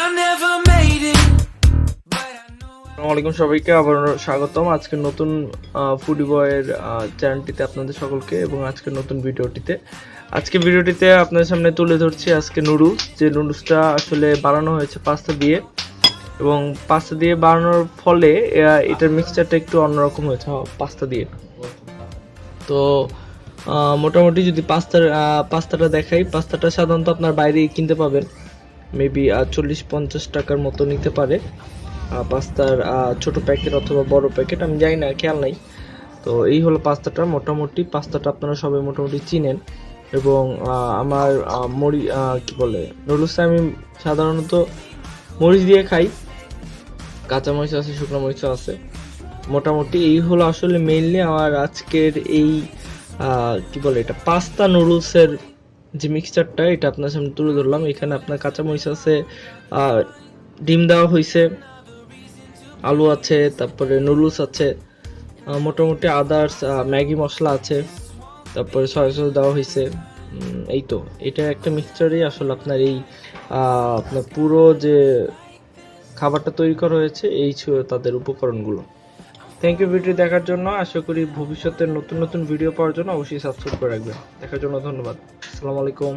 আসসালামু সবাইকে আবার স্বাগতম আজকে নতুন ফুডি বয়ের চ্যানেলটিতে আপনাদের সকলকে এবং আজকে নতুন ভিডিওটিতে আপনাদের সামনে তুলে ধরছি আজকে নুডলস। যে নুডলসটা আসলে বানানো হয়েছে পাস্তা দিয়ে এবং পাস্তা দিয়ে বানানোর ফলে এটার মিক্সচারটা একটু অন্যরকম হয়েছে পাস্তা দিয়ে। তো মোটামুটি যদি পাস্তাটা দেখাই, পাস্তাটা সাধারণত আপনার বাইরে কিনতে পাবেন, মেবি 40-50 টাকার মতো নিতে পারে পাস্তার ছোট প্যাকেট অথবা বড় প্যাকেট, আমি জানি না, খেয়াল নাই। তো এই হলো পাস্তাটা। মোটামুটি পাস্তাটা আপনারা সবাই মোটামুটি চিনেন এবং আমার নুডলসটা আমি সাধারণত মরিচ দিয়ে খাই, কাঁচা মরিচ আছে, শুকনো মরিচও আছে। মোটামুটি এই হলো আসলে মেইনলি আমার আজকের এই এটা পাস্তা নুডলসের যে মিক্সচারটা, এটা আপনার সামনে তুলে ধরলাম। এখানে আপনার কাঁচা মরিচ আছে, ডিম দেওয়া হয়েছে, আলু আছে, তারপরে নুডলস আছে, মোটামুটি আদার্স ম্যাগি মশলা আছে, তারপরে সয়া সস দেওয়া হয়েছে। এই তো এটা একটা মিক্সচারই আসলে আপনার এই আপনার পুরো যে খাবারটা তৈরি করা হয়েছে এই ছিল তাদের উপকরণগুলো। থ্যাংক ইউ ভিডিও দেখার জন্য। আশা করি ভবিষ্যতে নতুন নতুন ভিডিও পাওয়ার জন্য অবশ্যই সাবস্ক্রাইব করে রাখবেন। দেখার জন্য ধন্যবাদ। আসসালামু আলাইকুম।